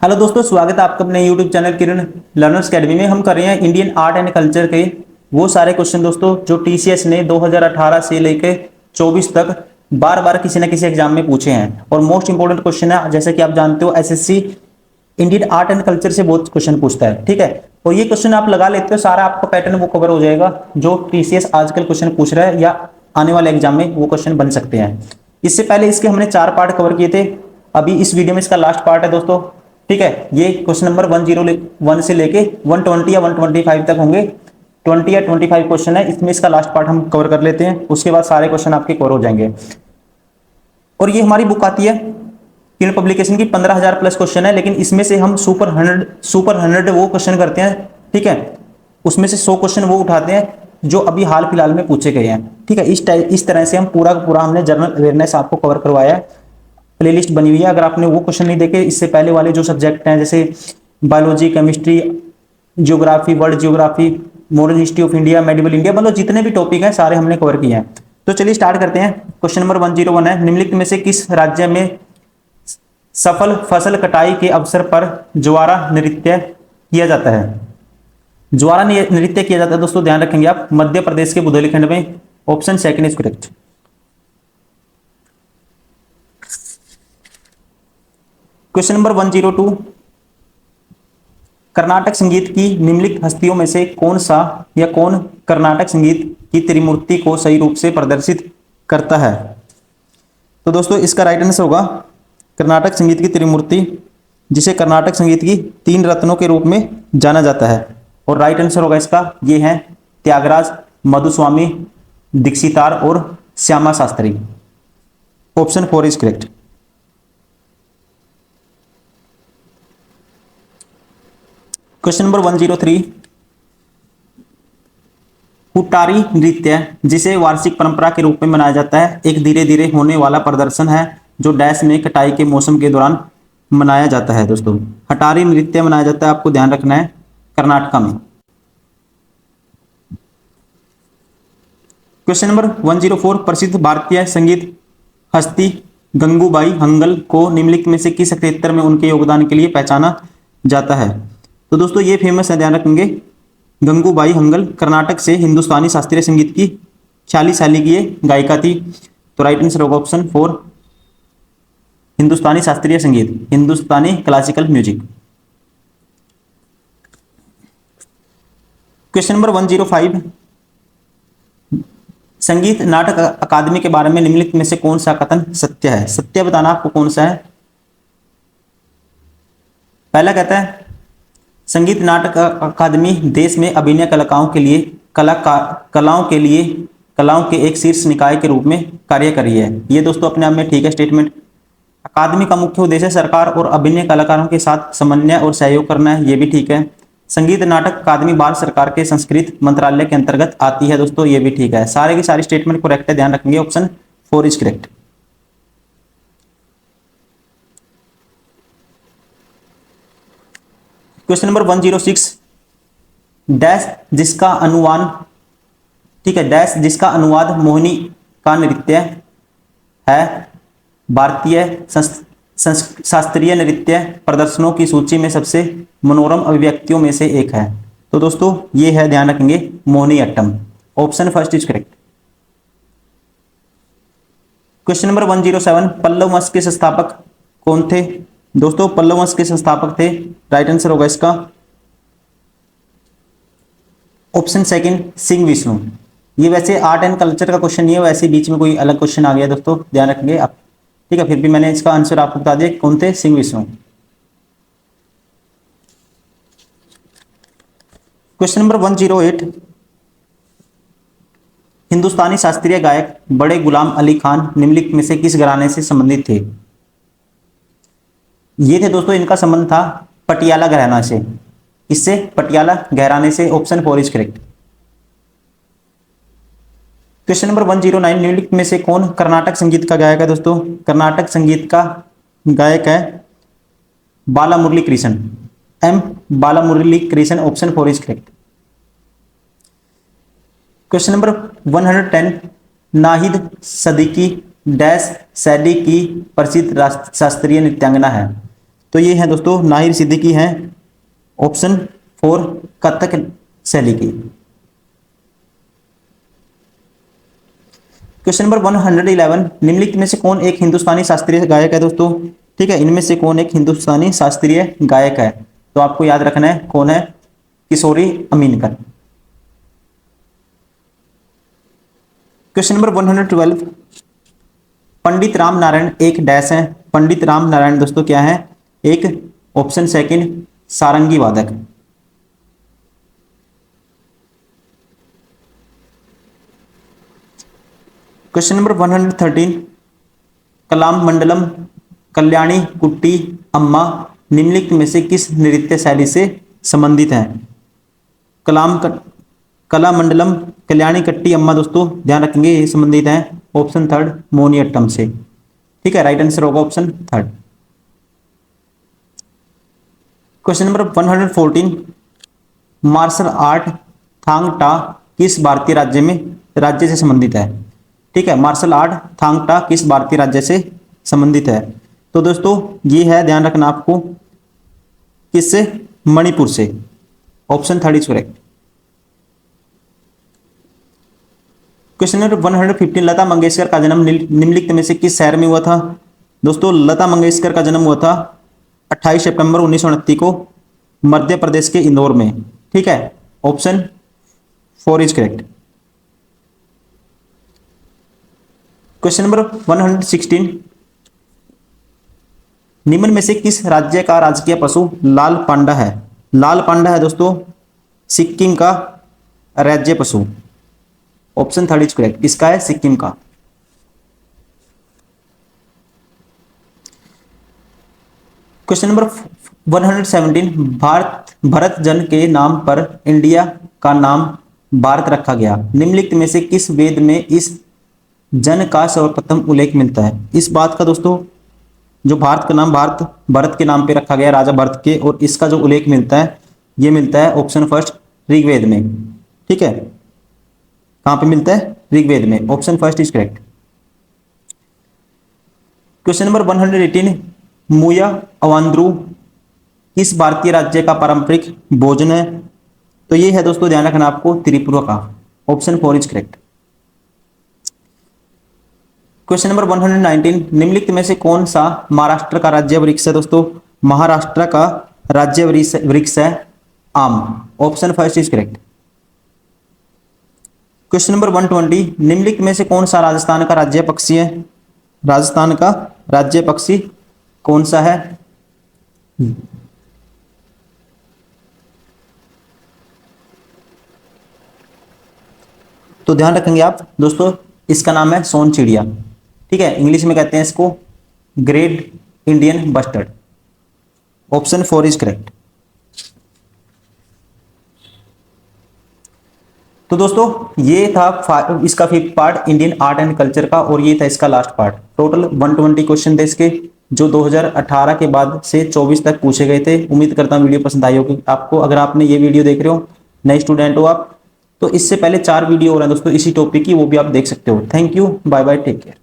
Hello दोस्तों, स्वागत है आपका अपने यूट्यूब चैनल किरण लर्नर्स अकेडमी में। हम कर रहे हैं इंडियन आर्ट एंड कल्चर के वो सारे क्वेश्चन दोस्तों जो टीसीएस ने 2018 से लेकर 24 तक बार बार किसी न किसी एग्जाम में पूछे हैं और मोस्ट इंपोर्टेंट क्वेश्चन है। जैसे कि आप जानते हो SSC Indian art and culture से बहुत क्वेश्चन पूछता है, ठीक है। और ये क्वेश्चन आप लगा लेते हो, सारा आपका पैटर्न वो कवर हो जाएगा जो टीसीएस आजकल क्वेश्चन पूछ रहा है या आने वाले एग्जाम में वो क्वेश्चन बन सकते हैं। इससे पहले इसके हमने 4 पार्ट कवर किए थे, अभी इस वीडियो में इसका लास्ट पार्ट है दोस्तों, ठीक है। ये क्वेश्चन नंबर 101 से लेके 120 या 125 तक होंगे। 20 या 25 क्वेश्चन है, इसमें इसका लास्ट पार्ट हम कवर कर लेते हैं, उसके बाद सारे क्वेश्चन आपके कवर हो जाएंगे। और ये हमारी बुक आती है किरण पब्लिकेशन की, 15,000 प्लस क्वेश्चन है, लेकिन इसमें से हम सुपर 100 वो क्वेश्चन करते हैं, ठीक है। उसमें से 100 क्वेश्चन वो उठाते हैं जो अभी हाल फिलहाल में पूछे गए हैं, ठीक है। इस तरह से हम पूरा पूरा हमने जनरल अवेयरनेस आपको कवर करवाया है। प्लेलिस्ट बनी हुई है, अगर आपने वो क्वेश्चन नहीं देखे, इससे पहले वाले जो सब्जेक्ट हैं जैसे biology, chemistry, geography, world geography, modern history of India, medieval India, मतलब जितने भी टॉपिक हैं सारे हमने कवर किए हैं। तो चलिए स्टार्ट करते हैं। क्वेश्चन नंबर 101 है, निम्नलिखित में से किस राज्य में सफल फसल कटाई के अवसर पर ज्वारा नृत्य किया जाता है? ज्वारा नृत्य किया जाता है दोस्तों, ध्यान रखेंगे आप, मध्य प्रदेश के बुंदेलखंड में। Option second is correct. Question number 102, Karnataka संगीत की निम्नलिखित हस्तियों में से कौन सा या कौन कर्नाटक संगीत की त्रिमूर्ति को सही रूप से प्रदर्शित करता है? तो दोस्तों इसका राइट आंसर होगा कर्नाटक संगीत की त्रिमूर्ति, जिसे कर्नाटक संगीत की 3 रत्नों के रूप में जाना जाता है। और राइट आंसर होगा इसका, ये है त्यागराज, मधुस्वामी दीक्षितार और Shyama Shastri. Option 4 is correct. Question number 103, हुट्टारी नृत्य जिसे वार्षिक परंपरा के रूप में मनाया जाता है, एक धीरे धीरे होने वाला प्रदर्शन है जो डैश में कटाई के मौसम के दौरान मनाया जाता है। दोस्तों हटारी नृत्य मनाया जाता है, आपको ध्यान रखना है, कर्नाटक में। क्वेश्चन नंबर 104, प्रसिद्ध भारतीय संगीत हस्ती गंगूबाई हंगल को निम्नलिखित में से किस क्षेत्र में उनके योगदान के लिए पहचाना जाता है? तो दोस्तों ये फेमस है, ध्यान रखेंगे, गंगूबाई हंगल कर्नाटक से हिंदुस्तानी शास्त्रीय संगीत की 46 साल की ये गायिका थी। तो राइट आंसर होगा ऑप्शन 4, हिंदुस्तानी शास्त्रीय संगीत, हिंदुस्तानी क्लासिकल म्यूजिक। क्वेश्चन नंबर 105, संगीत नाटक अकादमी के बारे में निम्नलिखित में से कौन सा कथन सत्य है? सत्य बताना आपको कौन सा है। पहला कहता है संगीत नाटक अकादमी देश में अभिनय कलाकारों के लिए कलाओं के एक शीर्ष निकाय के रूप में कार्य कर रही है। ये दोस्तों अपने आप में ठीक है स्टेटमेंट। अकादमी का मुख्य उद्देश्य सरकार और अभिनय कलाकारों के साथ समन्वय और सहयोग करना है, ये भी ठीक है। संगीत नाटक अकादमी भारत सरकार के संस्कृति मंत्रालय के अंतर्गत आती है, दोस्तों ये भी ठीक है। सारे की सारी स्टेटमेंट करेक्ट है, ध्यान रखेंगे, option 4 is correct. Question number 106, dash जिसका अनुवाद, ठीक है, डैश जिसका अनुवाद मोहिनी का नृत्य है भारतीय शास्त्रीय नृत्य प्रदर्शनों की सूची में सबसे मनोरम अभिव्यक्तियों में से एक है। तो दोस्तों ये है, ध्यान रखेंगे, Mohiniyattam. Option first is correct. Question number 107, Pallava वंश के संस्थापक कौन थे? दोस्तों पल्लव वंश के संस्थापक थे, राइट आंसर होगा इसका ऑप्शन सेकंड, सिंह विष्णु। ये वैसे आर्ट एंड कल्चर का क्वेश्चन नहीं है, वैसे बीच में कोई अलग क्वेश्चन आ गया दोस्तों, ध्यान रखेंगे आप, ठीक है। फिर भी मैंने इसका आंसर आपको बता दिया, कौन थे, सिंह विष्णु। क्वेश्चन नंबर 108, हिंदुस्तानी शास्त्रीय गायक बड़े गुलाम अली खान निम्नलिखित में से किस घराने से संबंधित थे? ये थे दोस्तों, इनका संबंध था पटियाला घराना से। इससे पटियाला घराने से। Option 4 is correct. Question number 109, निम्नलिखित में से कौन कर्नाटक संगीत का गायक है? दोस्तों कर्नाटक संगीत का गायक है Bala Murali Krishna, M Bala Murali Krishna. Option 4 is correct. Question number 110, Nahid Siddiqui dash सैडी की प्रसिद्ध शास्त्रीय नृत्यांगना है। तो ये है दोस्तों नाहिर सिद्दीकी हैं, ऑप्शन 4 कथक शैली की। क्वेश्चन नंबर 111, निम्नलिखित में से कौन एक हिंदुस्तानी शास्त्रीय गायक है दोस्तों? ठीक है, इनमें से कौन एक हिंदुस्तानी शास्त्रीय गायक है? तो आपको याद रखना है कौन है, किशोरी अमीनकर। क्वेश्चन नंबर 112, पंडित राम नारायण एक डैश है। पंडित राम नारायण दोस्तों क्या है? एक ऑप्शन सेकंड सारंगी वादक। क्वेश्चन नंबर 113, कलाम मंडलम कल्याणी कुट्टी अम्मा निम्नलिखित में से किस नृत्य शैली से संबंधित है? कला मंडलम कल्याणी कट्टी अम्मा दोस्तों ध्यान रखेंगे ये संबंधित है ऑप्शन 3 मोनियट्टम से। ठीक है, राइट आंसर होगा option 3। Question number 114, martial art Thang Ta किस भारतीय राज्य से संबंधित है? ठीक है, मार्शल आर्ट थांग टा किस भारतीय राज्य से संबंधित है? तो दोस्तों ये है, ध्यान रखना आपको, किससे? मणिपुर से। Option 3 is correct. Question number 115, Lata Mangeshkar का जन्म निम्नलिखित में से किस शहर में हुआ था? दोस्तों लता मंगेशकर का जन्म हुआ था 28 सितंबर 1929 को मध्य प्रदेश के इंदौर में। ठीक है, option 4 is correct. Question number 116, निम्न में से किस राज्य का राजकीय पशु लाल पांडा है? लाल पांडा है दोस्तों सिक्किम का राज्य पशु। ऑप्शन 3 इज करेक्ट, इसका है सिक्किम का। क्वेश्चन नंबर 117, भरत जन के नाम पर इंडिया का नाम भारत रखा गया। निम्नलिखित में से किस वेद में इस जन का सर्वप्रथम उल्लेख मिलता है? इस बात का दोस्तों, जो भारत का नाम भरत के नाम पे रखा गया, राजा भरत के, और इसका जो उल्लेख मिलता है ये मिलता है ऑप्शन 1 ऋग्वेद में। ठीक है, कहां पे मिलता है? ऋग्वेद में। Option 1 is correct. Question number 118, मुया अवांद्रू किस भारतीय राज्य का पारंपरिक भोजन है? तो ये है दोस्तों, ध्यान रखना आपको, त्रिपुरा का। Option 4 is correct. Question number 119, निम्नलिखित में से कौन सा महाराष्ट्र का राज्य वृक्ष है दोस्तों? महाराष्ट्र का राज्य वृक्ष है आम। Option 1 is correct. Question number 120, निम्नलिखित में से कौन सा राजस्थान का राज्य पक्षी है? राजस्थान का राज्य पक्षी कौन सा है? तो ध्यान रखेंगे आप दोस्तों, इसका नाम है सोन चिड़िया। ठीक है, इंग्लिश में कहते हैं इसको great Indian bustard. Option 4 is correct. तो दोस्तों ये था इसका 5th part Indian art and culture का, और ये था इसका लास्ट पार्ट। टोटल 120 क्वेश्चन थे इसके, जो 2018 के बाद से 24 तक पूछे गए थे। उम्मीद करता हूँ वीडियो पसंद आई होगी आपको। अगर आपने ये वीडियो देख रहे हो, नए स्टूडेंट हो आप, तो इससे पहले 4 वीडियो और हैं दोस्तों इसी टॉपिक की, वो भी आप देख सकते हो। Thank you, bye bye, take care.